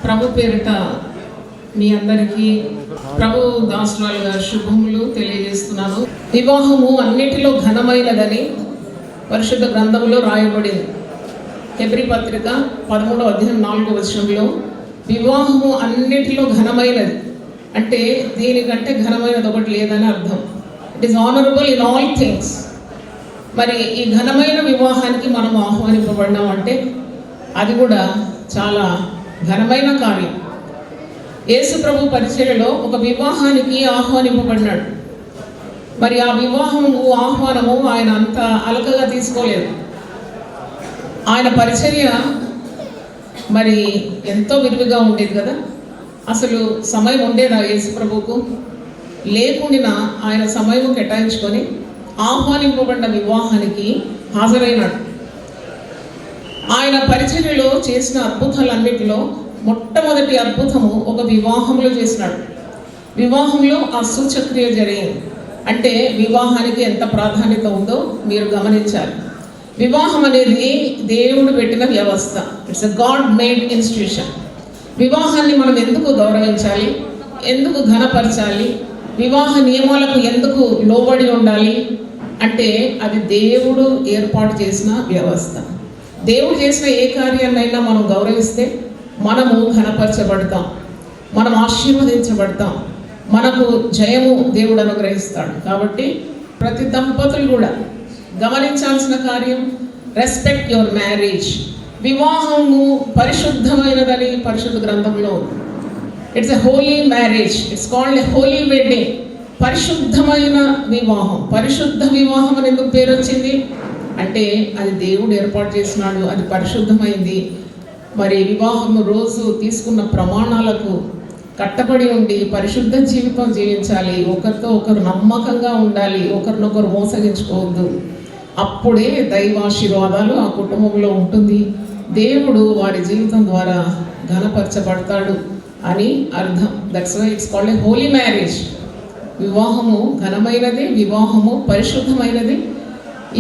ప్రభు పేరిట మీ అందరికీ ప్రభు దాసరాలు గారి శుభములు తెలియజేస్తున్నాను. వివాహము అన్నిటిలో ఘనమైనదని పరిశుద్ధ గ్రంథంలో రాయబడింది. హెబ్రీ పత్రిక 13వ అధ్యాయం 4వ వచనంలో వివాహము అన్నిటిలో ఘనమైనది అంటే దీనికంటే ఘనమైనది ఒకటి లేదని అర్థం. It is honourable in all things. మరి ఈ ఘనమైన వివాహానికి మనం ఆహ్వానింపబడినాం అంటే అది కూడా చాలా ఘనమైన కార్యం. యేసు ప్రభు పరిచర్యలో ఒక వివాహానికి ఆహ్వానింపబడినాడు. మరి ఆ వివాహము ఆహ్వానము ఆయన అంత అలకగా తీసుకోలేదు. ఆయన పరిచర్య మరి ఎంతో విరివిగా ఉండేది కదా. అసలు సమయం ఉండేదా యేసు ప్రభువుకు? లేకుండా ఆయన సమయం కేటాయించుకొని ఆహ్వానింపబడిన వివాహానికి హాజరైనాడు. ఆయన పరిచర్యలో చేసిన అద్భుతాలన్నిటిలో మొట్టమొదటి అద్భుతము ఒక వివాహంలో చేసినాడు. వివాహంలో ఆ సూచక్రియ జరిగింది. అంటే వివాహానికి ఎంత ప్రాధాన్యత ఉందో మీరు గమనించాలి. వివాహం అనేది దేవుడు పెట్టిన వ్యవస్థ. It's a God made institution. వివాహాన్ని మనం ఎందుకు గౌరవించాలి, ఎందుకు ఘనపరచాలి, వివాహ నియమాలకు ఎందుకు లోబడి ఉండాలి అంటే అది దేవుడు ఏర్పాటు చేసిన వ్యవస్థ. దేవుడు చేసిన ఏ కార్యాన్నైనా మనం గౌరవిస్తే మనము ఘనపరచబడతాం, మనం ఆశీర్వదించబడతాం, మనకు జయము దేవుడు అనుగ్రహిస్తాడు. కాబట్టి ప్రతి దంపతులు కూడా గమనించాల్సిన కార్యం రెస్పెక్ట్ యువర్ మ్యారేజ్. వివాహము పరిశుద్ధమైనదని పరిశుద్ధ గ్రంథంలో it's a holy marriage. It's called a holy wedding. పరిశుద్ధమైన వివాహం. పరిశుద్ధ వివాహం అని ఎందుకు పేరు వచ్చింది అంటే అది దేవుడు ఏర్పాటు చేసినాడు, అది పరిశుద్ధమైంది. మరి వివాహం రోజు తీసుకున్న ప్రమాణాలకు కట్టబడి ఉండి పరిశుద్ధ జీవితం జీవించాలి, ఒకరితో ఒకరు నమ్మకంగా ఉండాలి, ఒకరినొకరు మోసగించుకోవద్దు. అప్పుడే దైవాశీర్వాదాలు ఆ కుటుంబంలో ఉంటుంది. దేవుడు వారి జీవితం ద్వారా ఘనపరచబడతాడు అని అర్థం. That's why it's called a holy marriage. వివాహము ఘనమైనది, వివాహము పరిశుద్ధమైనది.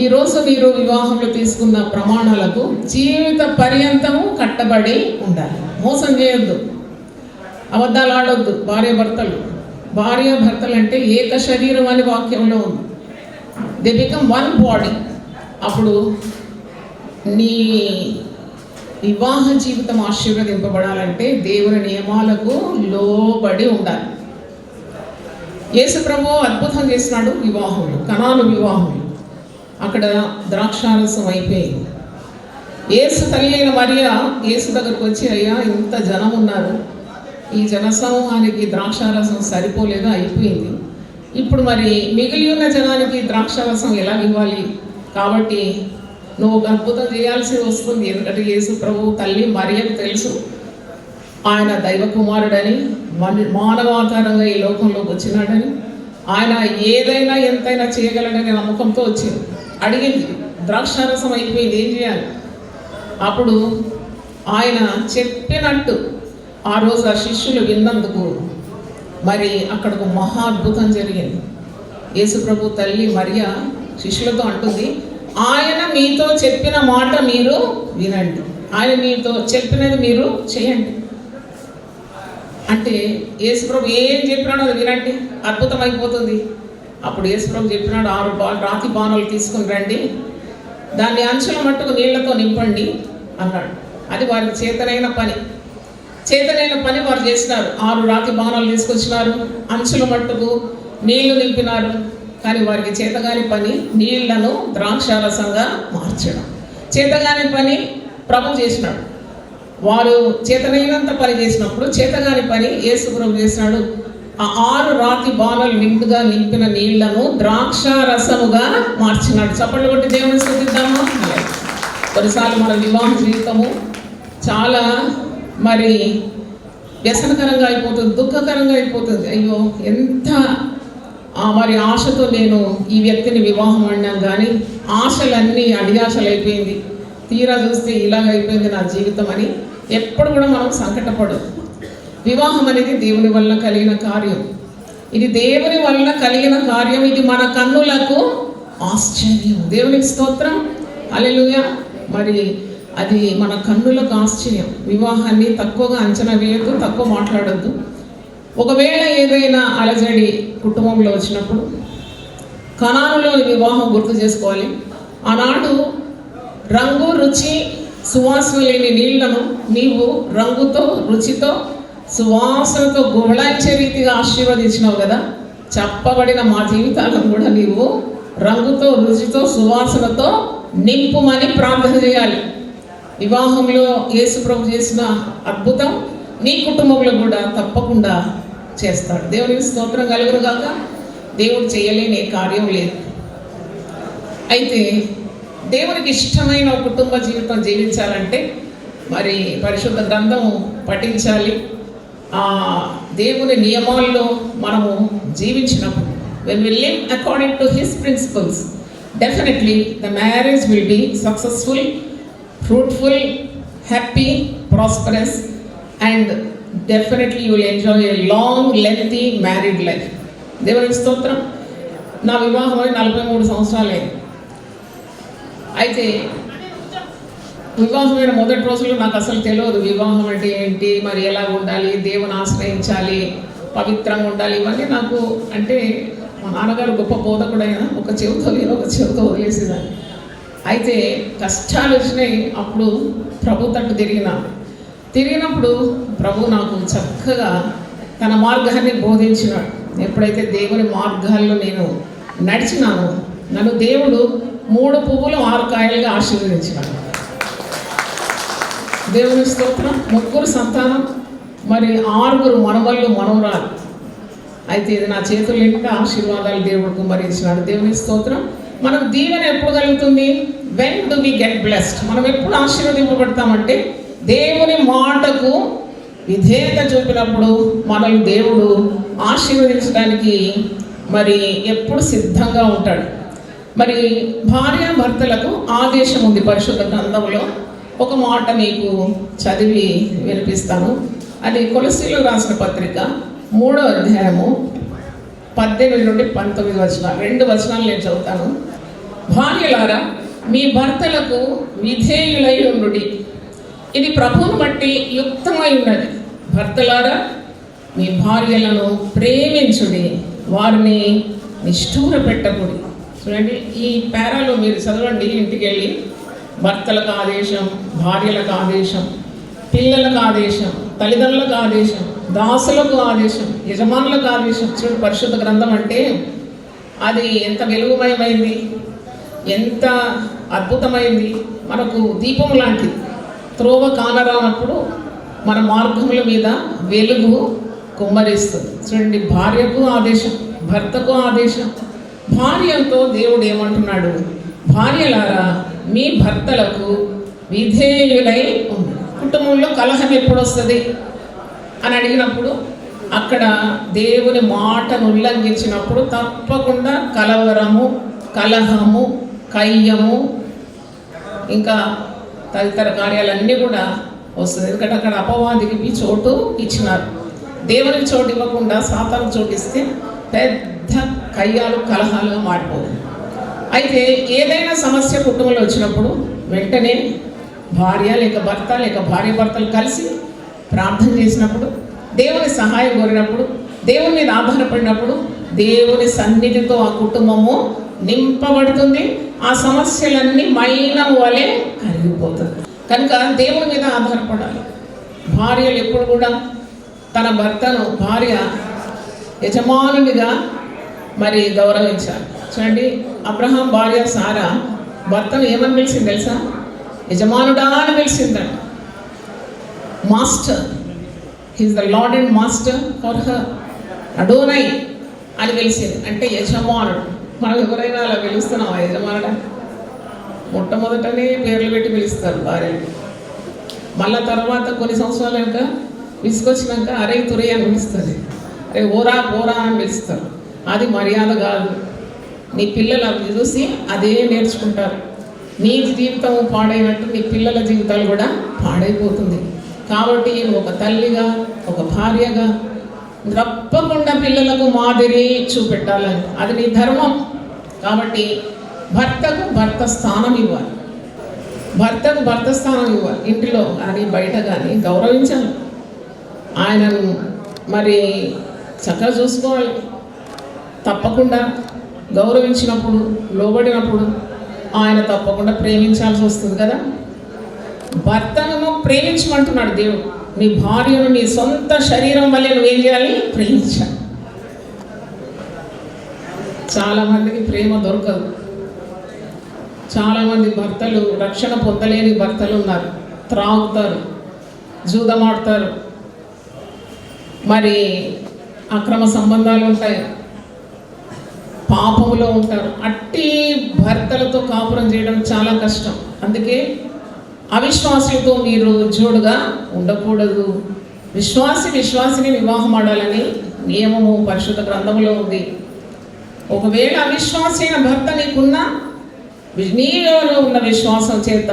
ఈరోజు మీరు వివాహంలో తీసుకున్న ప్రమాణాలకు జీవిత పర్యంతము కట్టబడి ఉండాలి. మోసం చేయొద్దు, అబద్ధాలు ఆడొద్దు. భార్యాభర్తలు అంటే ఏక శరీరం అని వాక్యంలో ఉంది. They become one body. అప్పుడు నీ వివాహ జీవితం ఆశీర్వదింపబడాలంటే దేవుని నియమాలకు లోబడి ఉండాలి. యేసు ప్రభు అద్భుతం చేసినాడు వివాహంలో, కనాను వివాహంలో. అక్కడ ద్రాక్షారసం అయిపోయింది. యేసు తల్లి అయిన మరియా యేసు దగ్గరకు వచ్చి, అయ్యా ఇంత జనం ఉన్నారు, ఈ జనసమూహానికి ద్రాక్షారసం సరిపోలేదు, అయిపోయింది. ఇప్పుడు మరి మిగిలి ఉన్న జనానికి ద్రాక్షారసం ఎలా ఇవ్వాలి? కాబట్టి నువ్వు ఒక అద్భుతం చేయాల్సి వస్తుంది. ఎందుకంటే యేసు ప్రభు తల్లి మరియకు తెలుసు ఆయన దైవ కుమారుడని, మానవాకారంగా ఈ లోకంలోకి వచ్చినాడని, ఆయన ఏదైనా ఎంతైనా చేయగలడని నమ్మకంతో వచ్చింది. అడిగింది, ద్రాక్షారసం అయిపోయింది, ఏం చేయాలి? అప్పుడు ఆయన చెప్పినట్టు ఆ రోజు ఆ శిష్యులు విన్నందుకు మరి అక్కడ ఒక మహా అద్భుతం జరిగింది. యేసు ప్రభు తల్లి మరియా శిష్యులతో అంటుంది, ఆయన మీతో చెప్పిన మాట మీరు వినండి, ఆయన మీతో చెప్పినది మీరు చేయండి. అంటే యేసు ప్రభు ఏం చెప్పినాడో అది వినండి, అద్భుతం అయిపోతుంది. అప్పుడు యేసు ప్రభు చెప్పినాడు, 6 రాతి బాణాలు తీసుకుని రండి, దాన్ని అంచుల మట్టుకు నీళ్లతో నింపండి అన్నాడు. అది వారికి చేతనైన పని వారు చేసినారు. 6 రాతి బాణాలు తీసుకొచ్చినారు, అంచుల మట్టుకు నీళ్లు నింపినారు. కానీ వారికి చేతగాని పని నీళ్లను ద్రాక్షారసంగా మార్చడం. చేతగాని పని ప్రభు చేసినాడు. వారు చేతనైనంత పని చేసినప్పుడు చేతగాని పని యేసు ప్రభు చేసినాడు. ఆ 6 రాతి బాణాలు నిండుగా నింపిన నీళ్లను ద్రాక్షారసముగా మార్చినాడు. చప్పట్లు కొట్టి దేవుని స్తుతిద్దాము. కొన్నిసార్లు మన వివాహ జీవితము చాలా మరి వ్యసనకరంగా అయిపోతుంది, దుఃఖకరంగా అయిపోతుంది. అయ్యో ఎంత మరి ఆశతో నేను ఈ వ్యక్తిని వివాహం అన్నాను, కానీ ఆశలన్నీ అడియాశలు అయిపోయింది, తీరా చూస్తే ఇలాగైపోయింది నా జీవితం అని ఎప్పుడు కూడా మనం సంకటపడదు. వివాహం అనేది దేవుని వల్ల కలిగిన కార్యం. ఇది దేవుని వల్ల కలిగిన కార్యం. ఇది మన కన్నులకు ఆశ్చర్యం. దేవునికి స్తోత్రం, హల్లెలూయా. మరి అది మన కన్నులకు ఆశ్చర్యం. వివాహాన్ని తక్కువగా అంచనా వేయద్దు, తక్కువ మాట్లాడొద్దు. ఒకవేళ ఏదైనా అలజడి కుటుంబంలో వచ్చినప్పుడు కనానులో వివాహం గుర్తు చేసుకోవాలి. ఆనాడు రంగు రుచి సువాసన లేని నీళ్లను నీవు రంగుతో రుచితో సువాసనతో గుహళాయించే రీతిగా ఆశీర్వదించినావు కదా. చెప్పబడిన మా జీవితాలను కూడా నీవు రంగుతో రుచితో సువాసనతో నింపుమని ప్రార్థన చేయాలి. వివాహంలో యేసు ప్రభు చేసిన అద్భుతం నీ కుటుంబంలో కూడా తప్పకుండా చేస్తాడు. దేవునికి స్తోత్రం కలుగును గాక. దేవుడు చేయలేని కార్యం లేదు. అయితే దేవునికి ఇష్టమైన కుటుంబ జీవితం జీవించాలంటే మరి పరిశుద్ధ గ్రంథం పఠించాలి. ఆ దేవుని నియమాల్లో మనము జీవించినప్పుడు when we live according to his principles, definitely the marriage will be successful, fruitful, happy, prosperous, and definitely you will enjoy a long lengthy married life. దేవుని స్తోత్రం. నా వివాహం 43 సంవత్సరాలే. అయితే వివాహమైన మొదటి రోజుల్లో నాకు అసలు తెలియదు వివాహం అంటే ఏంటి, మరి ఎలా ఉండాలి, దేవుని ఆశ్రయించాలి, పవిత్రంగా ఉండాలి. ఇవన్నీ నాకు అంటే మా నాన్నగారు గొప్ప బోధకుడైనా ఒక చెవితో నేను ఒక చెవితో వదిలేసేదాన్ని. అయితే కష్టాలు వచ్చినాయి. అప్పుడు ప్రభు తట్టు తిరిగినప్పుడు ప్రభు నాకు చక్కగా తన మార్గాన్ని బోధించినాడు. ఎప్పుడైతే దేవుని మార్గాల్లో నేను నడిచినాను, నన్ను దేవుడు 3 పువ్వులు 6 కాయలుగా ఆశీర్వదించినాడు. దేవుని స్తోత్రం. 3 సంతానం, మరి 6 మనవళ్ళు మనవరాలు. అయితే ఇది నా చేతులు ఇంకా ఆశీర్వాదాలు దేవుడు కుమ్మరించినాడు. దేవుని స్తోత్రం. మనకు దీవెన ఎప్పుడు కలుగుతుంది? When do we get blessed. మనం ఎప్పుడు ఆశీర్వదింపబడతామంటే దేవుని మాటకు విధేయత చూపినప్పుడు మనల్ని దేవుడు ఆశీర్వదించడానికి మరి ఎప్పుడు సిద్ధంగా ఉంటాడు. మరి భార్య భర్తలకు ఆదేశం ఉంది పరిశుద్ధ గ్రంథంలో. ఒక మాట మీకు చదివి వినిపిస్తాను. అది కొలస్సీలకు రాసిన పత్రిక 3వ అధ్యాయము 18 నుండి 19 వచనాలు. 2 వచనాలు నేను చదువుతాను. భార్యలారా, మీ భర్తలకు విధేయులై ఉండుడి, ఇది ప్రభువును బట్టి యుక్తమై ఉన్నది. భర్తలారా, మీ భార్యలను ప్రేమించుడి, వారిని నిష్ఠూర పెట్టకూడదు. చూడండి, ఈ పేరాలో మీరు చదవండి ఇంటికి వెళ్ళి. భర్తలకు ఆదేశం, భార్యలకు ఆదేశం, పిల్లలకు ఆదేశం, తల్లిదండ్రులకు ఆదేశం, దాసులకు ఆదేశం, యజమానులకు ఆదేశం. చూడండి, పరిశుద్ధ గ్రంథం అంటే అది ఎంత వెలుగుమయమైంది, ఎంత అద్భుతమైంది. మనకు దీపం లాంటిది. త్రోవ కానరానప్పుడు మన మార్గముల మీద వెలుగు కుమ్మరిస్తుంది. చూడండి, భార్యకు ఆదేశం, భర్తకు ఆదేశం. భార్యతో దేవుడు ఏమంటున్నాడు? భార్యలారా, మీ భర్తలకు విధేయులై ఉంది. కుటుంబంలో కలహం ఎప్పుడు వస్తుంది అని అడిగినప్పుడు అక్కడ దేవుని మాటను ఉల్లంఘించినప్పుడు తప్పకుండా కలవరము, కలహము, కయ్యము, ఇంకా తదితర కార్యాలన్నీ కూడా వస్తుంది. ఎందుకంటే అక్కడ అపవాదికి చోటు ఇచ్చినారు. దేవునికి చోటు ఇవ్వకుండా సాతానికి చోటు ఇస్తే పెద్ద కయ్యాలు కలహాలుగా మారిపోతుంది. అయితే ఏదైనా సమస్య కుటుంబంలో వచ్చినప్పుడు వెంటనే భార్య లేక భర్త లేక భార్య భర్తలు కలిసి ప్రార్థన చేసినప్పుడు, దేవుని సహాయం కోరినప్పుడు, దేవుని మీద ఆధారపడినప్పుడు దేవుని సన్నిధితో ఆ కుటుంబము నింపబడుతుంది. ఆ సమస్యలన్నీ మైనం వలె కరిగిపోతుంది. కనుక దేవుని మీద ఆధారపడాలి. భార్యలు ఎప్పుడు కూడా తన భర్తను భార్య యజమానునిగా మరి గౌరవించాలి. చూడండి, అబ్రహాం భార్య సారా భర్తను ఏమని పిలిచింది తెలుసా? యజమానుడా అని పిలిచిందంట. Master, he's the lord and master for her. Adonai అని పిలిచింది, అంటే యజమానుడు. మనం ఎవరైనా అలా పిలుస్తున్నాం యజమానుడా? మొట్టమొదటనే పేర్లు పెట్టి పిలుస్తారు భార్యలు. మళ్ళా తర్వాత కొన్ని సంవత్సరాలు ఇంకా విసుకొచ్చినాక అరే తురే అని పిలుస్తుంది, అరే ఓరా పోరా అని పిలుస్తారు. అది మర్యాద కాదు. నీ పిల్లలు అవి చూసి అదే నేర్చుకుంటారు. నీ జీవితం పాడైనట్టు నీ పిల్లల జీవితాలు కూడా పాడైపోతుంది. కాబట్టి ఒక తల్లిగా, ఒక భార్యగా తప్పకుండా పిల్లలకు మాదిరి చూపెట్టాలని, అది నీ ధర్మం. కాబట్టి భర్తకు భర్త స్థానం ఇవ్వాలి. భర్తకు భర్త స్థానం ఇవ్వాలి, ఇంటిలో కానీ బయట కానీ గౌరవించాలి. ఆయనను మరి చక్కగా చూసుకోవాలి. తప్పకుండా గౌరవించినప్పుడు, లోబడినప్పుడు ఆయన తప్పకుండా ప్రేమించాల్సి వస్తుంది కదా. భర్తను ప్రేమించమంటున్నాడు దేవుడు. నీ భార్యను నీ సొంత శరీరం వల్లే నువ్వేం చేయాలి? ప్రేమించాలి. చాలామందికి ప్రేమ దొరకదు. చాలామంది భర్తలు రక్షణ పొందలేని భర్తలు ఉన్నారు. త్రాగుతారు, జూదమాడతారు, మరి అక్రమ సంబంధాలు ఉంటాయి, పాపములో ఉంటారు. అట్టి భర్తలతో కాపురం చేయడం చాలా కష్టం. అందుకే అవిశ్వాసులతో మీరు జోడుగా ఉండకూడదు. విశ్వాసిని వివాహం ఆడాలని నియమము పరిశుద్ధ గ్రంథంలో ఉంది. ఒకవేళ అవిశ్వాసి అయిన భర్త నీకున్నా, నీలో ఉన్న విశ్వాసం చేత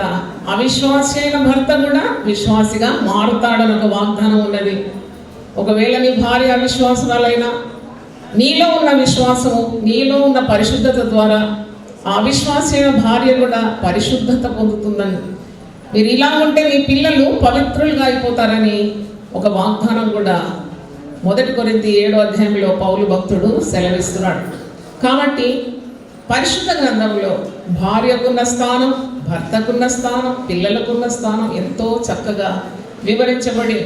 అవిశ్వాసి అయిన భర్త కూడా విశ్వాసిగా మారుతాడని ఒక వాగ్దానం ఉన్నది. ఒకవేళ నీ భార్య అవిశ్వాసురాలైనా, నీలో ఉన్న విశ్వాసము, నీలో ఉన్న పరిశుద్ధత ద్వారా ఆ అవిశ్వాసి అయిన భార్య కూడా పరిశుద్ధత పొందుతుందని, మీరు ఇలా ఉంటే మీ పిల్లలు పవిత్రులుగా అయిపోతారని ఒక వాగ్దానం కూడా 1 కొరింథీ 7వ అధ్యాయంలో పౌలు భక్తుడు సెలవిస్తున్నాడు. కాబట్టి పరిశుద్ధ గ్రంథంలో భార్యకున్న స్థానం, భర్తకున్న స్థానం, పిల్లలకున్న స్థానం ఎంతో చక్కగా వివరించబడి,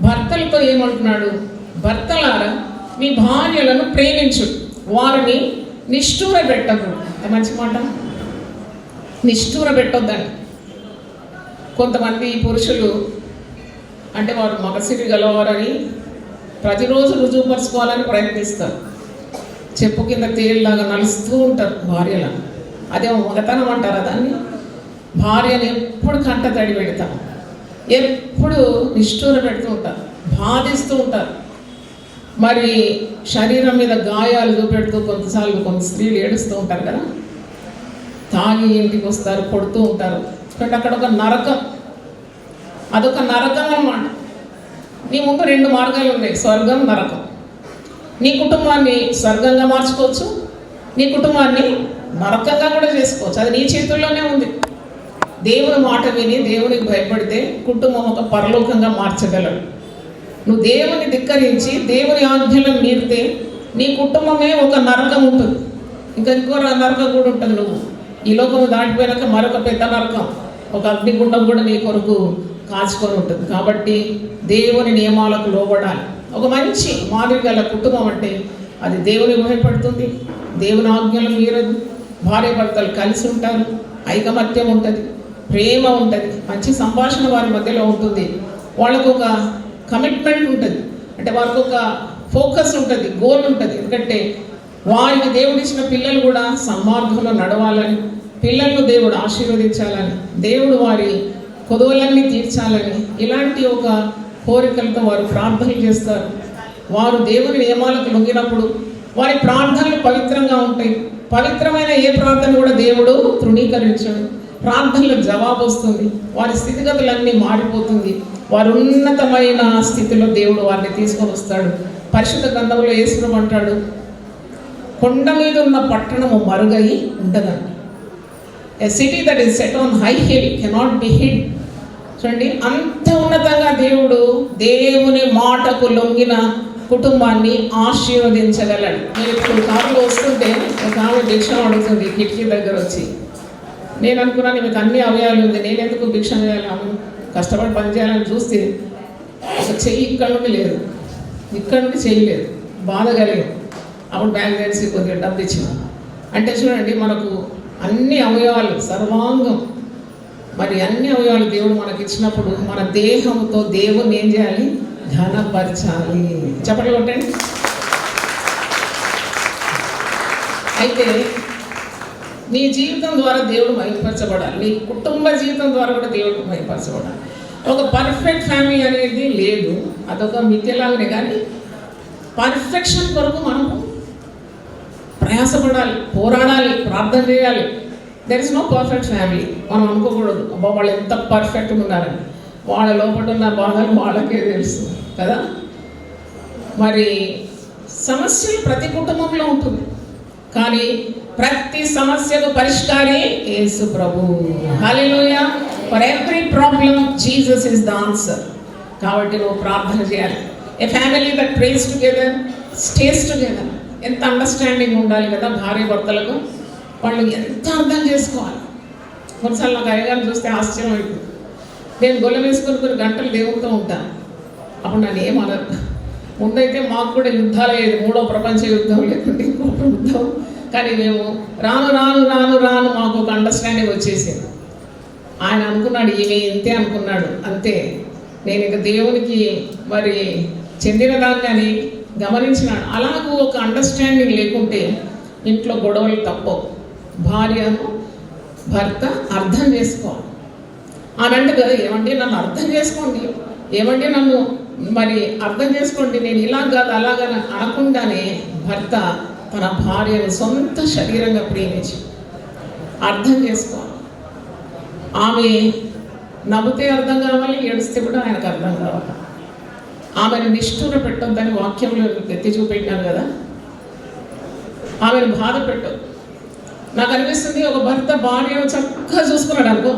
భర్తలతో ఏమంటున్నాడు? భర్తలారా మీ భార్యలను ప్రేమించు, వారిని నిష్ఠూర పెట్టకు. మంచి మాట, నిష్ఠూర పెట్టొద్దండి. కొంతమంది పురుషులు అంటే వారు మగసిరి గలవారని ప్రతిరోజు రుజువుపరుచుకోవాలని ప్రయత్నిస్తారు. చెప్పు కింద తేలిలాగా నలుస్తూ ఉంటారు భార్యలను. అదే మగతనం అంటారా దాన్ని? భార్యను ఎప్పుడు కంట తడి పెడతాం, ఎప్పుడు నిష్ఠూర పెడుతూ ఉంటారు, బాధిస్తూ ఉంటారు. మరి శరీరం మీద గాయాలు చూపెడుతూ కొంత స్త్రీలు ఏడుస్తూ ఉంటారు కదా. తాగి ఇంటికి వస్తారు, కొడుతూ ఉంటారు. అక్కడ ఒక నరకం, అదొక నరకం అన్నమాట. నీ ముందు 2 మార్గాలు ఉన్నాయి, స్వర్గం, నరకం. నీ కుటుంబాన్ని స్వర్గంగా మార్చుకోవచ్చు, నీ కుటుంబాన్ని నరకంగా కూడా చేసుకోవచ్చు. అది నీ చేతుల్లోనే ఉంది. దేవుని మాట విని దేవునికి భయపడితే కుటుంబం ఒక పరలోకంగా మార్చగలడు. నువ్వు దేవుని ధిక్కరించి దేవుని ఆజ్ఞలను మీరితే నీ కుటుంబమే ఒక నరకం ఉంటుంది. ఇంకో నరకం కూడా ఉంటుంది. నువ్వు ఈ లోకం దాటిపోయాక మరొక పెద్ద నరకం, ఒక అగ్నిగుండం కూడా నీ కొరకు కాచుకొని ఉంటుంది. కాబట్టి దేవుని నియమాలకు లోబడాలి. ఒక మంచి మాదిరి గల కుటుంబం అంటే అది దేవునికి భయపడుతుంది, దేవుని ఆజ్ఞలు మీరదు, భార్య భర్తలు కలిసి ఉంటారు, ఐకమత్యం ఉంటుంది, ప్రేమ ఉంటుంది, మంచి సంభాషణ వారి మధ్యలో ఉంటుంది. వాళ్ళకు ఒక కమిట్మెంట్ ఉంటుంది, అంటే వారికి ఒక ఫోకస్ ఉంటుంది, గోల్ ఉంటుంది. ఎందుకంటే వారికి దేవుడిచ్చిన పిల్లలు కూడా సన్మార్గంలో నడవాలని, పిల్లలను దేవుడు ఆశీర్వదించాలని, దేవుడు వారి కొదువలన్నీ తీర్చాలని, ఇలాంటి ఒక కోరికలతో వారు ప్రార్థనలు చేస్తారు. వారు దేవుని నియమాలకు లొంగినప్పుడు వారి ప్రార్థనలు పవిత్రంగా ఉంటాయి. పవిత్రమైన ఏ ప్రార్థన కూడా దేవుడు తృణీకరించడు. ప్రార్థనలకు జవాబు వస్తుంది, వారి స్థితిగతులన్నీ మారిపోతుంది. వారు ఉన్నతమైన స్థితిలో దేవుడు వారిని తీసుకొని వస్తాడు. పరిశుద్ధ గ్రంథంలో యేసు అంటాడు, కొండ మీద ఉన్న పట్టణము మరుగై ఉండదండి. A city that is set on high hill cannot be hid. చూడండి, అంత ఉన్నతంగా దేవుడు దేవుని మాటకు లొంగిన కుటుంబాన్ని ఆశీర్వదించగలడు. నేను ఇప్పుడు కారులో వస్తుంటే ఒక ఆమె భిక్ష అడుగుతుంది కిటికీ దగ్గర వచ్చి. నేను అనుకున్నాను మీకు అన్ని అవయాలు ఉంది, నేను ఎందుకు భిక్ష వేయాలి, ఆమె కష్టపడి పనిచేయాలని చూస్తే ఒక చెయ్యి ఇక్కడ నుండి లేదు, ఇక్కడ నుండి చేయలేదు, బాధ కలిగింది. అప్పుడు బ్యాంక్ తెరిచి కొద్దిగా డబ్బు ఇచ్చిన. అంటే చూడండి, మనకు అన్ని అవయవాలు సర్వాంగం, మరి అన్ని అవయవాలు దేవుడు మనకి ఇచ్చినప్పుడు మన దేహంతో దేవుణ్ణి ఏం చేయాలి? ఘనపరచాలి. చెప్పండి కొట్టండి. అయితే నీ జీవితం ద్వారా దేవుడు మహిమపరచబడాలి, నీ కుటుంబ జీవితం ద్వారా కూడా దేవుడు మహిమపరచబడాలి. ఒక పర్ఫెక్ట్ ఫ్యామిలీ అనేది లేదు, అదొక మిథ్యలాగానే. కానీ పర్ఫెక్షన్ కొరకు మనము ప్రయాసపడాలి, పోరాడాలి, ప్రార్థన చేయాలి. There is no perfect family. మనం అనుకోకూడదు అబ్బా వాళ్ళు ఎంత పర్ఫెక్ట్గా ఉన్నారని. వాళ్ళ లోపల ఉన్న బాధలు వాళ్ళకే తెలుసు కదా. మరి సమస్యలు ప్రతి కుటుంబంలో ఉంటుంది, కానీ ప్రతి సమస్యకు పరిష్కారి యేసు ప్రభు. Hallelujah. For every problem Jesus is the answer. కాబట్టి నువ్వు ప్రార్థన చేయాలి. A family that prays together stays together. ఎంత అండర్స్టాండింగ్ ఉండాలి కదా భార్య భర్తలకు. వాళ్ళు ఎంత అర్థం చేసుకోవాలి. కొన్నిసార్లు నాకు అయ్యగారిని చూస్తే ఆశ్చర్యం అవుతుంది. నేను గొల్ల వేసుకొని కొన్ని గంటలు దేవుడితో ఉంటాను. అప్పుడు నన్ను ఏమనరు. ముందైతే మాకు కూడా యుద్ధాలు అయ్యేది. 3వ ప్రపంచ యుద్ధం లేకుంటే ఇంకొక యుద్ధం. కానీ మేము రాను రాను రాను రాను మాకు ఒక అండర్స్టాండింగ్ వచ్చేసింది. ఆయన అనుకున్నాడు ఈమె ఇంతే అనుకున్నాడు, అంతే. నేను ఇక దేవునికి మరి చెందినదాన్ని అని గమనించినాడు. అలాగూ ఒక అండర్స్టాండింగ్ లేకుంటే ఇంట్లో గొడవలు తప్పవు. భార్యను భర్త అర్థం చేసుకోవాలి. అనంటే కదా ఏమంటే నన్ను అర్థం చేసుకోండి, ఏమంటే నన్ను మరి అర్థం చేసుకోండి, నేను ఇలా కాదు అలాగా అనకుండానే భర్త తన భార్యను సొంత శరీరంగా ప్రేమించి అర్థం చేసుకోవాలి. ఆమె నవ్వుతే అర్థం కావాలి, ఏడుస్తే కూడా ఆయనకు అర్థం కావాలి. ఆమెను నిష్ఠూర పెట్టొద్దని వాక్యంలో ఎత్తి చూపెట్టినాను కదా. ఆమెను బాధ పెట్టొద్దు. నాకు అనిపిస్తుంది ఒక భర్త భార్యను చక్కగా చూసుకున్నాడు అనుకో,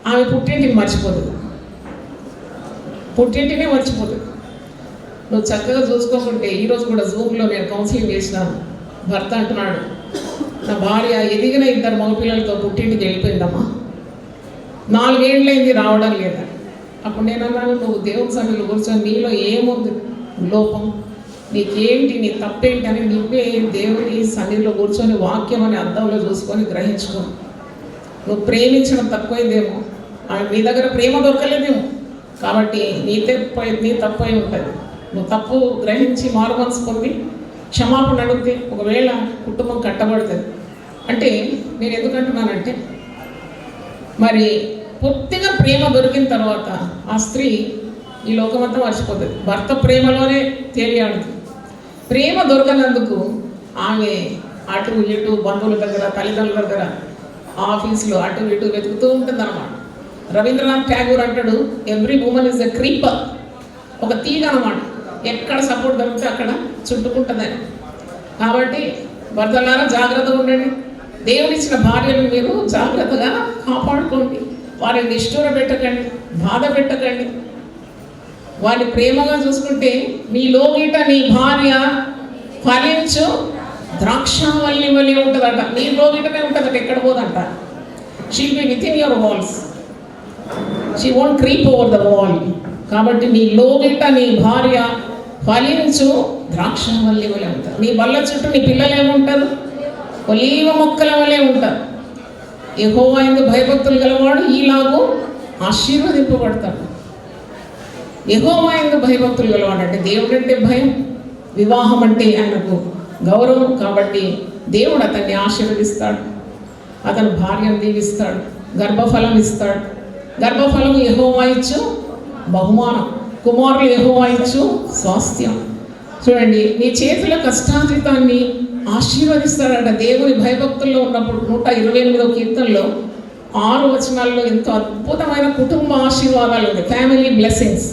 ఆమె పుట్టింటిని మర్చిపోతుంది, పుట్టింటినే మర్చిపోతుంది. నువ్వు చక్కగా చూసుకోకుంటే, ఈరోజు కూడా జూమ్లో నేను కౌన్సిలింగ్ చేసినాను. భర్త అంటున్నాడు, నా భార్య ఎదిగిన 2 మగపిల్లలతో పుట్టింటికి వెళ్ళిపోయిందమ్మా, 4 ఏళ్ళైంది రావడం లేదా. అప్పుడు నేను అన్నాను, నువ్వు దేవుని సన్నిధిలో కూర్చొని నీలో ఏముంది లోపం, నీకేంటి, నీ తప్పేంటి అని నువ్వే దేవుని సన్నిధిలో కూర్చొని వాక్యం అని అర్థంలో చూసుకొని గ్రహించుకో. నువ్వు ప్రేమించడం తక్కువైందేమో, నీ దగ్గర ప్రేమ దొరకలేదేమో, కాబట్టి నీ తప్పై ఉంటుంది. నువ్వు తప్పు గ్రహించి మారు మనసు పొంది క్షమాపణ అడిగితే ఒకవేళ కుటుంబం కట్టబడుతుంది. అంటే నేను ఎందుకంటున్నానంటే, మరి పూర్తిగా ప్రేమ దొరికిన తర్వాత ఆ స్త్రీ ఈ లోకమంతా మర్చిపోతుంది. భర్త ప్రేమలోనే తేలియాడుతుంది. ప్రేమ దొరకనందుకు ఆమె అటు ఇటు బంధువుల దగ్గర, తల్లిదండ్రుల దగ్గర, ఆఫీసులో అటు ఇటు వెతుకుతూ ఉంటుంది అన్నమాట. రవీంద్రనాథ్ ఠాగూర్ అంటాడు, every women is a creeper. ఒక తీగ అన్నమాట, ఎక్కడ సపోర్ట్ దొరికితే అక్కడ చుట్టుకుంటుందని. కాబట్టి భర్తలారా జాగ్రత్తగా ఉండండి. దేవుడిచ్చిన భార్యను మీరు జాగ్రత్తగా కాపాడుకోండి. వారిని నిష్ఠూర పెట్టకండి, బాధ పెట్టకండి. వారిని ప్రేమగా చూసుకుంటే నీలో గిట నీ భార్య ఫలించు ద్రాక్షావల్లి వల్లి ఉంటుందట. నీలో గిటనే ఉంటుందట, ఎక్కడ పోదంట. She'll be within your walls, she won't creep over the wall. కాబట్టి నీ లోగిట నీ భార్య ఫలించు ద్రాక్షావల్లి వలె ఉంటారు. నీ బల్ల చుట్టూ నీ పిల్లలు ఏముంటారు, ఒలీవ మొక్కల వలె ఉంటారు. యెహోవా యందు భయభక్తులు గలవాడు ఈలాగూ ఆశీర్వదింపబడతాడు. యెహోవా యందు భయభక్తులు గలవాడు అంటే దేవుడు అంటే భయం, వివాహం అంటే ఆయనకు గౌరవం. కాబట్టి దేవుడు అతన్ని ఆశీర్వదిస్తాడు, అతను భార్యను దీవిస్తాడు, గర్భఫలం ఇస్తాడు. గర్భఫలం యెహోవా ఇచ్చు బహుమానం, కుమారులు యెహోవా ఇచ్చు స్వాస్థ్యం. చూడండి, నీ చేతుల కష్టార్జితాన్ని ఆశీర్వదిస్తాడంట. దేవుని భయభక్తుల్లో ఉన్నప్పుడు 128వ కీర్తనలో 6 వచనాల్లో ఎంతో అద్భుతమైన కుటుంబ ఆశీర్వాదాలు ఉంది, ఫ్యామిలీ బ్లెస్సింగ్స్.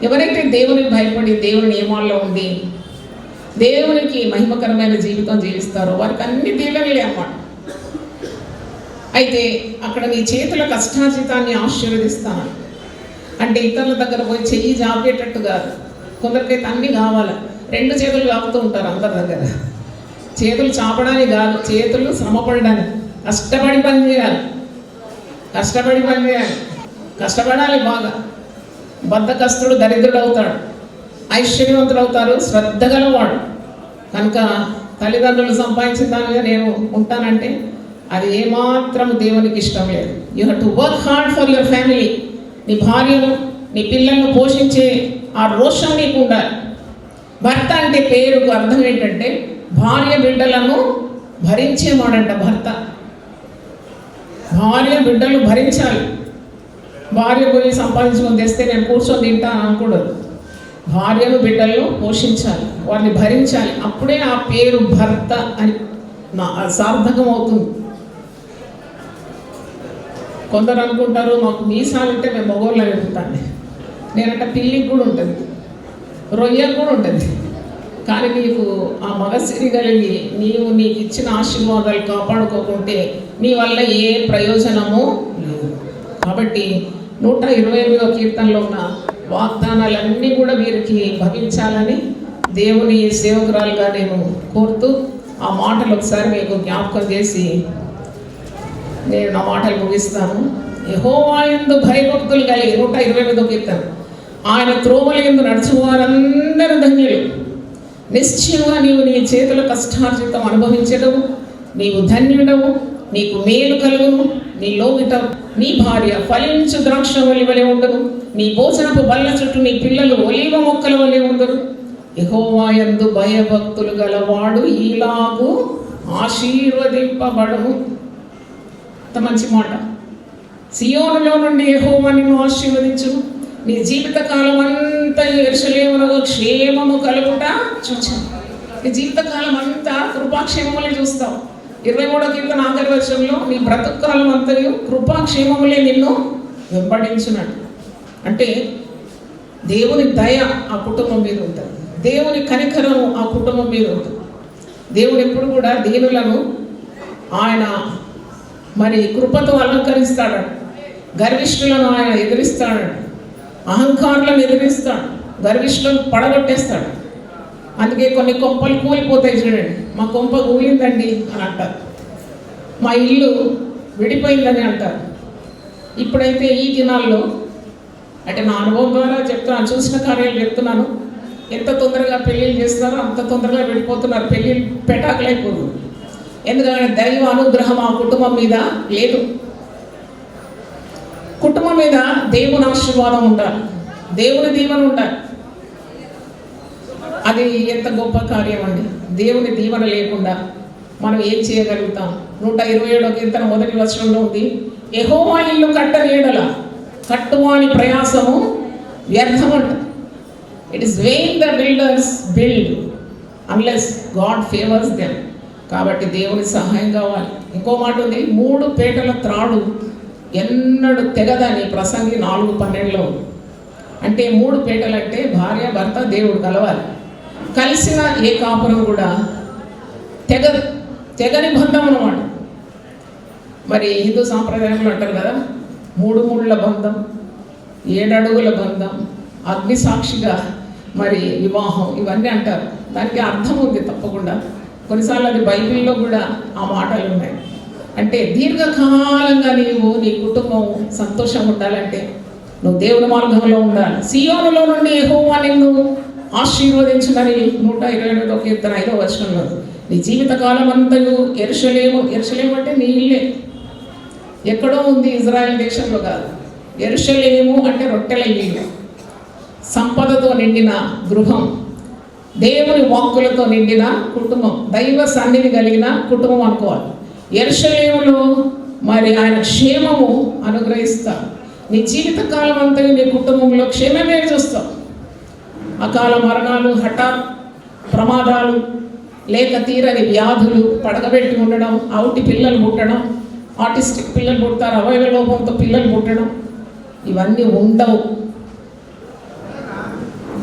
ఎవరైతే దేవునికి భయపడి దేవుని నియమాల్లో ఉండి దేవునికి మహిమకరమైన జీవితం జీవిస్తారో వారికి అన్ని దీవెనలే అన్నమాట. అయితే అక్కడ నీ చేతుల కష్టార్జితాన్ని ఆశీర్వదిస్తాను అంటే ఇతరుల దగ్గర పోయి చెయ్యి జాపేటట్టు కాదు. కొందరికైతే అన్నీ కావాలి, 2 చేతులు కాపుతూ ఉంటారు అందరి దగ్గర. చేతులు చాపడానికి కాదు, చేతులు శ్రమపడడానికి, కష్టపడి పని చేయాలి, కష్టపడి పని చేయాలి, కష్టపడాలి బాగా. బద్ధకస్తుడు దరిద్రుడు అవుతాడు, ఐశ్వర్యవంతుడు అవుతారు శ్రద్ధ గలవాడు. కనుక తల్లిదండ్రులు సంపాదించిన దాని మీద నేను ఉంటానంటే అది ఏమాత్రం దేవునికి ఇష్టం లేదు. You have to work hard for your family. నీ భార్యను నీ పిల్లలను పోషించే ఆ రోషం నీకు ఉండాలి. భర్త అంటే పేరుకు అర్థం ఏంటంటే భార్య బిడ్డలను భరించేవాడంట. భర్త భార్య బిడ్డలు భరించాలి. భార్య పోయి సంపాదించుకొని తెస్తే నేను కూర్చొని తింటాను అనకూడదు. భార్యను బిడ్డలను పోషించాలి, వారిని భరించాలి. అప్పుడే ఆ పేరు భర్త అని సార్థకం అవుతుంది. కొందరు అనుకుంటారు మాకు మీసాలంటే మేము మగోళ్ళు అనుకుంటాను. నేనంటే పిల్లికి కూడా ఉంటుంది, రొయ్యకు కూడా ఉంటుంది. కానీ నీకు ఆ మగసిరి కలిగి నీకు ఇచ్చిన ఆశీర్వాదాలు కాపాడుకోకుంటే నీ వల్ల ఏ ప్రయోజనము లేదు. కాబట్టి 128వ కీర్తనలో ఉన్న వాగ్దానాలన్నీ కూడా వీరికి భవించాలని దేవుని సేవకురాలుగా నేను కోరుతూ ఆ మాటలు ఒకసారి మీకు జ్ఞాపకం చేసి నేను నా మాటలు ముగిస్తాను. యెహోవా యందు భయభక్తులు కలిగి 128వ కీర్తన. ఆయన త్రోవల యందు నడుచువారందరూ ధన్యులు. నిశ్చయంగా నీవు నీ చేతుల కష్టార్జితం అనుభవించడవు, నీవు ధన్యుడవు, నీకు మేలు కలుగును. నీ లోగిట నీ భార్య ఫలించు ద్రాక్షవల్లి వలె ఉండరు, నీ భోజనపు బల్ల చుట్టూ నీ పిల్లలు ఒలీవ మొక్కల వలె ఉండరు. యెహోవా యందు భయభక్తులు గలవాడు ఈలాగు ఆశీర్వదింపబడును. అంత మంచి మాట. సియోనులో నుండి యెహోవా నిన్ను ఆశీర్వదించును. నీ జీవితకాలం అంతా యెరూషలేమునకు క్షేమము కలుగుట చూచాను. నీ జీవితకాలం అంతా కృపాక్షేమములే చూస్తావు. 23వ కీర్తన ఆఖరి వచనంలో నీ బ్రతుకాలం అంతయు కృపాక్షేమములే నిన్ను వెంబడించున్నట్టు. అంటే దేవుని దయ ఆ కుటుంబం మీద ఉంటుంది, దేవుని కనికరము ఆ కుటుంబం మీద ఉంటుంది. దేవుడు ఎప్పుడు కూడా దీనులను ఆయన మరి కృపతో అలంకరిస్తాడు. గర్విష్ఠులను ఆయన ఎదిరిస్తాడు, అహంకారులను ఎదిరిస్తాడు, గర్విష్ఠులను పడగొట్టేస్తాడు. అందుకే కొన్ని కొంపలు కూలిపోతాయి చూడండి. మా కొంప కూలిందండి అని అంటారు, మా ఇల్లు విడిపోయిందని అంటారు. ఇప్పుడైతే ఈ దినాల్లో అంటే నా అనుభవం ద్వారా చెప్తున్నాను, చూసిన కార్యాలు చెప్తున్నాను. ఎంత తొందరగా పెళ్ళిళ్ళు చేస్తున్నారో అంత తొందరగా విడిపోతున్నారు, పెళ్ళిళ్ళు పెటాకులైపోతుంది. ఎందుకంటే దైవ అనుగ్రహం ఆ కుటుంబం మీద లేదు. కుటుంబం మీద దేవుని ఆశీర్వాదం ఉండాలి, దేవుని దీవెన ఉండాలి. అది ఎంత గొప్ప కార్యం అండి. దేవుని దీవెన లేకుండా మనం ఏం చేయగలుగుతాం? 127వ కీర్తన మొదటి వచనంలో ఉంది, యెహోవా ఇల్లు కట్టని ఎడల కట్టువాని ప్రయాసము వ్యర్థమంట. It is vain the builders build unless God favors them. కాబట్టి దేవుని సహాయం కావాలి. ఇంకో మాట ఉంది, 3 పేటల త్రాడు ఎన్నడూ తెగదని ప్రసంగి 4:12లో. అంటే 3 పేటలు అంటే భార్య భర్త దేవుడు కలవాలి. కలిసిన ఏ కాపురం కూడా తెగని బంధం అన్నమాట. మరి హిందూ సాంప్రదాయంలో అంటారు కదా, 3 ముళ్ళ బంధం, 7 అడుగుల బంధం, అగ్ని సాక్షిగా మరి వివాహం, ఇవన్నీ అంటారు. దానికి అర్థం ఉంది తప్పకుండా. కొన్నిసార్లు అది బైబిల్లో కూడా ఆ మాటలు ఉన్నాయి. అంటే దీర్ఘకాలంగా నీ కుటుంబం సంతోషంగా ఉండాలంటే నువ్వు దేవుని మార్గంలో ఉండాలి. సియోనులో నుండి యెహోవా నిన్ను ఆశీర్వదించునని 128వ కీర్తన 5వ వచనంలో. నీ జీవితకాలం అంతయు యెరూషలేము అంటే నీ ఇల్లే. ఎక్కడో ఉంది, ఇజ్రాయెల్ దేశంలో కాదు. యెరూషలేము అంటే రొట్టెల ఇల్లు, సంపదతో నిండిన గృహం, దేవుని వాక్కులతో నిండిన కుటుంబం, దైవ సన్నిధి కలిగిన కుటుంబం అనుకోవాలి. యెరూషలేములో మరి ఆయన క్షేమము అనుగ్రహిస్తారు. నీ జీవితకాలం అంతా నీ కుటుంబంలో క్షేమమే చూస్తావు. అకాల మరణాలు, హఠాత్ ప్రమాదాలు, లేక తీరని వ్యాధులు, పడగబెట్టి ఉండడం, అవుటి పిల్లలు పుట్టడం, ఆటిస్టిక్ పిల్లలు పుడతారు, అవయవ లోపంతో పిల్లలు పుట్టడం, ఇవన్నీ ఉండవు.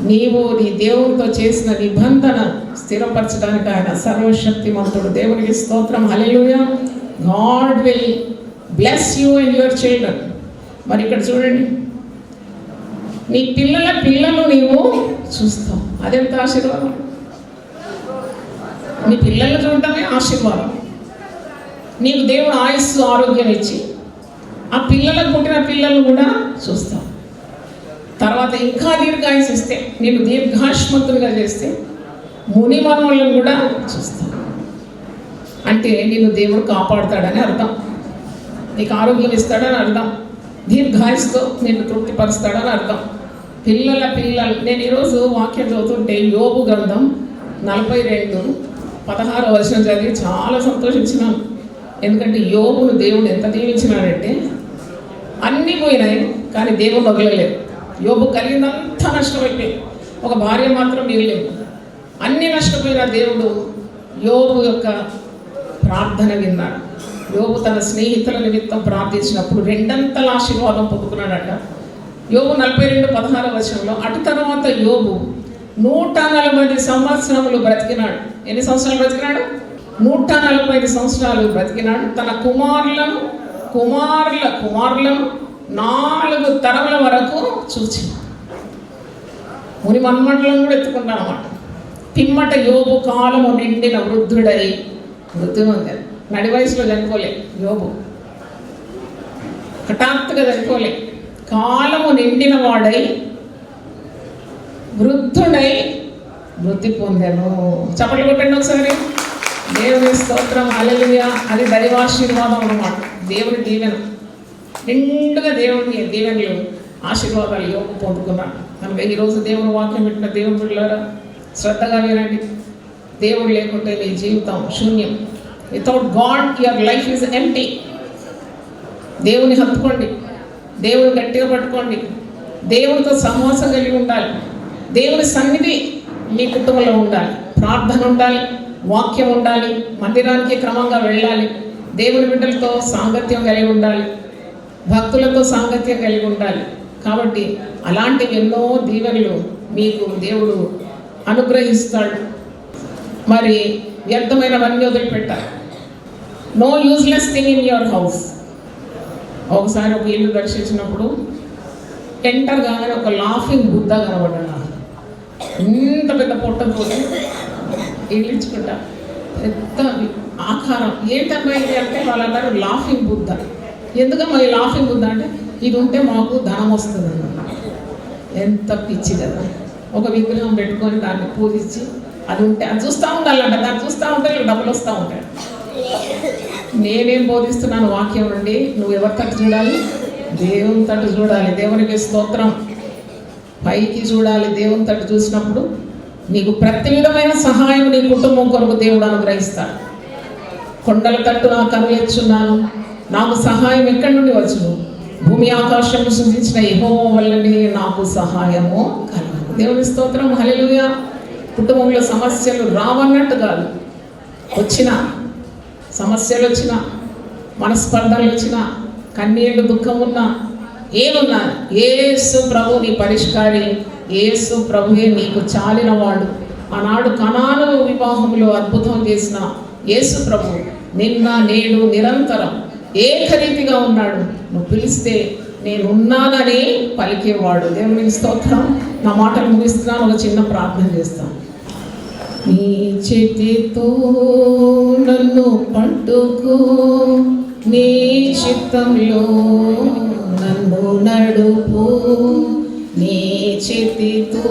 నీవు నీ దేవునితో చేసిన నిబంధన స్థిరపరచడానికి ఆయన సర్వశక్తిమంతుడు. దేవునికి స్తోత్రం, hallelujah. God will bless you and your children. మరి ఇక్కడ చూడండి, నీ పిల్లలు నీవు చూస్తావు. అదెంత ఆశీర్వాదం! నీ పిల్లలు చూడటమే ఆశీర్వాదం. నీకు దేవుడు ఆయుస్సు ఆరోగ్యం ఇచ్చి ఆ పిల్లలకు పుట్టిన పిల్లలు కూడా చూస్తావు. తర్వాత ఇంకా దీర్ఘాయుసు ఇస్తే, నేను దీర్ఘాయుష్మంతునిగా చేస్తే ముని మనవలను కూడా చూస్తావు. అంటే నిన్ను దేవుడు కాపాడుతాడని అర్థం, నీకు ఆరోగ్యం ఇస్తాడని అర్థం, దీర్ఘాయుస్తో నిన్ను తృప్తిపరుస్తాడని అర్థం. పిల్లలు నేను ఈరోజు వాక్యం చదువుతుంటే యోబు గ్రంథం 42:16 వచనం చదివి చాలా సంతోషించినాను. ఎందుకంటే యోబును దేవుడు ఎంత దీవించినాడంటే, అన్నీ పోయినాయి కానీ దేవుడు వదలలేదు. యోబు కలిగిందంతా నష్టమైపోయింది, ఒక భార్య మాత్రం మిగిలేదు. అన్నీ నష్టపోయిన దేవుడు యోబు యొక్క ప్రార్థన విన్నాడు. యోబు తన స్నేహితుల నిమిత్తం ప్రార్థించినప్పుడు 2 ఆశీర్వాదం పొందుకున్నాడట. యోబు 42:16 వచనంలో, అటు తర్వాత యోబు 140 సంవత్సరములు బ్రతికినాడు. ఎన్ని సంవత్సరాలు బ్రతికినాడు? 145 సంవత్సరాలు బ్రతికినాడు. తన కుమారుల కుమారులను 4 తరముల వరకు చూచి ముని మన్మట్లను కూడా ఎత్తుకుంటాను అన్నమాట. పిమ్మట యోబు కాలము నిండిన వృద్ధుడై, వృద్ధి ఉంది, నడి వయసులో చనిపోలే యోబు, హఠాత్తుగా చనిపోలే, కాలము నిండిన వాడై వృద్ధుడై వృద్ధి పొందాను. చప్పట్లు కొట్టండి ఒకసారి. దేవుని స్తోత్రం, హల్లెలూయా. అది దైవాశీర్వాదం అన్నమాట, దేవుని దీవెన. నిండుగా దేవుని దీవెనలు, ఆశీర్వాదాలు యోగు పొందుకున్నాడు. కనుక ఈరోజు దేవుని వాక్యం పెట్టిన దేవుని బిడ్డలారా శ్రద్ధగా వినండి. దేవుడు లేకుంటే నీ జీవితం శూన్యం. Without God your life is empty. దేవుని హత్తుకోండి, దేవుని గట్టిగా పట్టుకోండి, దేవునితో సహవాసం కలిగి ఉండాలి, దేవుని సన్నిధి మీ కుటుంబంలో ఉండాలి, ప్రార్థన ఉండాలి, వాక్యం ఉండాలి, మందిరానికి క్రమంగా వెళ్ళాలి, దేవుని బిడ్డలతో సాంగత్యం కలిగి ఉండాలి, భక్తులతో సాంగత్యం కలిగి ఉండాలి. కాబట్టి అలాంటి ఎన్నో దీవెనలు మీకు దేవుడు అనుగ్రహిస్తాడు. మరి వ్యర్థమైనవన్నీ వదిలిపెట్టాలి. No useless thing in your house. ఒకసారి ఒక ఇల్లు దర్శించినప్పుడు ఎంటర్ కాగానే ఒక లాఫింగ్ బుద్ధ కనబడ్డాడు. ఇంత పెద్ద పొట్టతోటి ఇల్లించుకుంటా, పెద్ద ఆకారం. ఏంటమ్మా ఇది అంటే వాళ్ళు అన్నారు లాఫింగ్ బుద్ధ. ఎందుకమ్మా ఈ లాఫింగ్ బుద్ధ అంటే ఇది ఉంటే మాకు ధనం వస్తుంది. ఎంత పిచ్చి కదా. ఒక విగ్రహం పెట్టుకొని దాన్ని పూజించి అది ఉంటే అది చూస్తూ ఉండాలంట, దాన్ని చూస్తూ ఉంటే డబ్బులు వస్తూ ఉంటాయి. నేనేం బోధిస్తున్నాను వాక్యం నుండి, నువ్వు ఎవరి తట్టు చూడాలి? దేవుని తట్టు చూడాలి. దేవునికి స్తోత్రం. పైకి చూడాలి. దేవుని తట్టు చూసినప్పుడు నీకు ప్రతి విధమైన సహాయం నీ కుటుంబం కొరకు దేవుడు అనుగ్రహిస్తాడు. కొండల తట్టు నా కన్ను ఎచ్చున్నాను, నాకు సహాయం ఎక్కడి నుండి వచ్చును? భూమి ఆకాశము సృజించిన యెహోవా వల్లనే నాకు సహాయము కలుగును. దేవుని స్తోత్రం, హల్లెలూయా. కుటుంబంలో సమస్యలు రావన్నట్టు కాదు, వచ్చినా సమస్యలు వచ్చినా, మనస్పర్ధలు వచ్చినా, కన్నీళ్ళు దుఃఖం ఉన్నా, ఏమున్నా యేసు ప్రభు నీ పరిష్కారి, యేసు ప్రభువే నీకు చాలినవాడు. ఆనాడు కనాను వివాహంలో అద్భుతం చేసిన యేసు ప్రభు నిన్న నేడు నిరంతరం ఏకరీతిగా ఉన్నాడు. నువ్వు పిలిస్తే నేనున్నానని పలికేవాడు. దేవుని స్తోత్రం. నా మాటలు ముగిస్తున్నాను, ఒక చిన్న ప్రార్థన చేస్తాను. నీ చేతితో నన్ను పట్టుకో, నీ చిత్తంలో నన్ను నడుపు, నీ చేతితో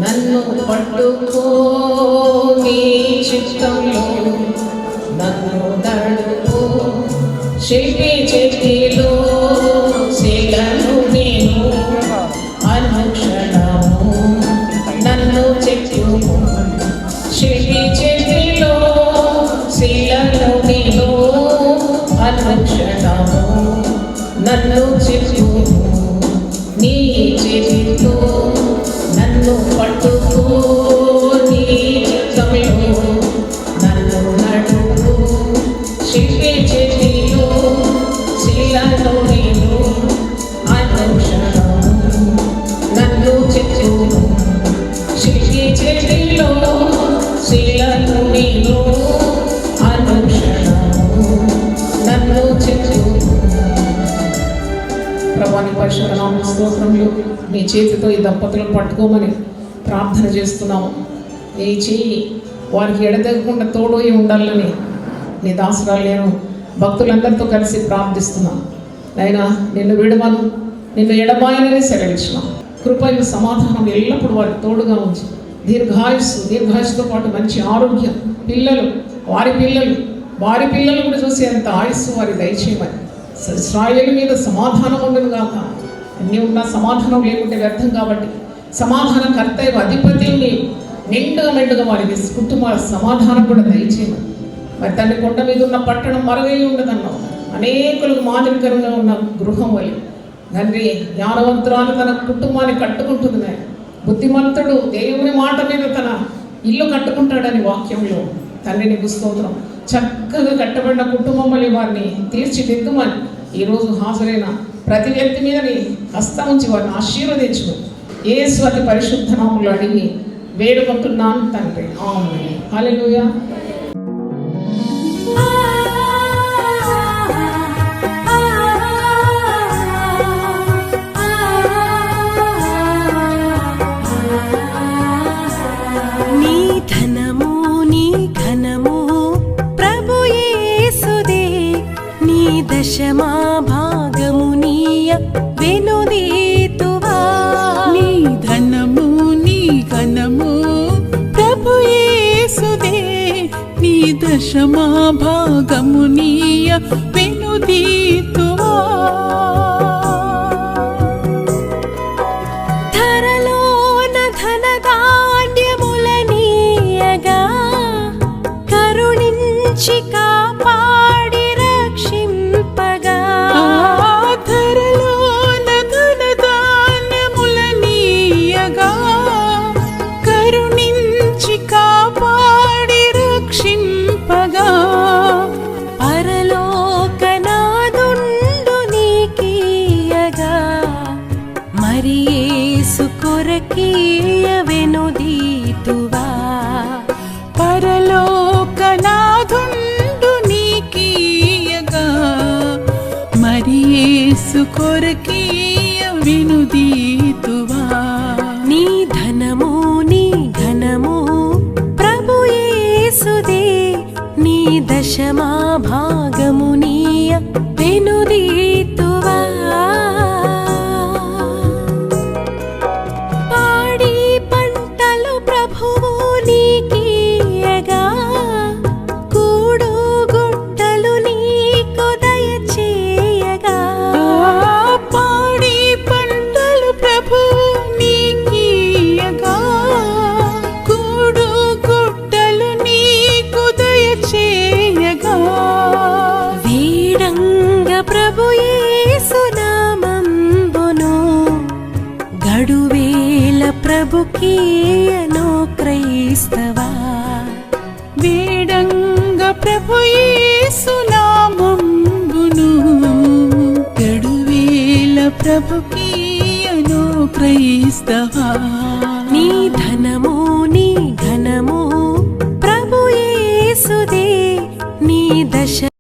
నన్ను పట్టుకో, నీ చిత్తంలో నన్ను నడుపు. శిల్పి చేతిలో శిలను నేను అనుక్షణము నన్ను చెక్కుము. శిల్పి చేతిలో శిలను నేను అనుక్షణము నన్ను చెక్కుము. నీ చేతితో నన్ను పట్టుకో, నీ చిత్తంలో నన్ను నడుపు. శిల్పి చేతిలో శిలను నేను అనుక్షణము నన్ను చెక్కుము. శిల్పి చేతిలో శిలను నేను అనుక్షణము నన్ను చెక్కుము. ప్రభుని పరిశుద్ధ నామ స్తోత్రములు. నీ చేతితో ఈ దంపతులను పట్టుకోమని ప్రార్థన చేస్తున్నాము. నీ చెయ్యి వారికి ఎడతెగకుండా తోడోయి ఉండాలని నీ దాసురాలు నేను భక్తులందరితో కలిసి ప్రార్థిస్తున్నాను. అయినా నిన్ను విడవను, నిన్ను ఎడబాయనని సెలవిచ్చినాం. కృపయు సమాధానం ఎల్లప్పుడూ వారికి తోడుగా ఉంచి దీర్ఘాయుస్సుతో పాటు మంచి ఆరోగ్యం, పిల్లలు వారి పిల్లలు కూడా చూసేంత ఆయుస్సు వారి దయచేయమని. ఇశ్రాయేలు మీద సమాధానం ఉండదు కాక. అన్నీ ఉన్నా సమాధానం లేకుంటే వ్యర్థం. కాబట్టి సమాధానకర్త అధిపతి నిండుగా వారికి కుటుంబాల సమాధానం కూడా దయచేయమని. మరి తన కొండ మీద ఉన్న పట్టణం మరుగై ఉండదన్నావు. అనేకులకు మాదిరికరంగా ఉన్న గృహం వల్ల తండ్రి జ్ఞానవంతురాలు తన కుటుంబాన్ని కట్టుకుంటుంది. బుద్ధిమంతుడు దేవుని మాట మీద తన ఇల్లు కట్టుకుంటాడని వాక్యంలో తండ్రి నీకు స్తోత్రం. చక్కగా కట్టబడిన కుటుంబం వల్ల వారిని తీర్చిదిద్దుమని ఈరోజు హాజరైన ప్రతి వ్యక్తి మీద నీ హస్తం ఉంచి వారిని ఆశీర్వదించు. యేసు అతి పరిశుద్ధ నామములో అడిగి వేడుకుంటున్నాను తండ్రి, ఆమేన్. హల్లెలూయా. దశమా భాగమునీయ వెనుదీతువా. నీ ధనము నీ ఘనము ప్రభు యేసుదే, నీ దశమా భాగమునీయ వెనుదీతువా. ధరలోన ధనధాన్యములనీయగా కరుణించి కాపాడి రక్షింపగా. ధరలోన ధనధాన్యములనీయగా కరుణించి కాపాడి రక్షింపగా. పరలోకనాదుండు నీకీయగా మరి యేసు కొరకీయ వెనుదీతువా. పరలోకనాథుండు నీకీయగా మరి యేసు కొరకీయ వెనుదీతువా. నీ ధనము నీ ఘనము ప్రభు యేసుదే, నీ దశమా భాగమునీయ వెనుదీతువా. పాడి పంటలు ప్రభువు నీకీయగా కూడు గుట్టలు నీకు దయచేయగా. పాడి పంటలు ప్రభు నీకీయగా కూడు గుట్టలు నీకు దయచేయగా. వీడంగ ప్రభు యేసు నామంబును గడువేల ప్రభుకీయను క్రైస్తవా. వేడంగ ప్రభు యేసు నామంబును గడువేల ప్రభుకీయను క్రైస్తవా. నీ ధనము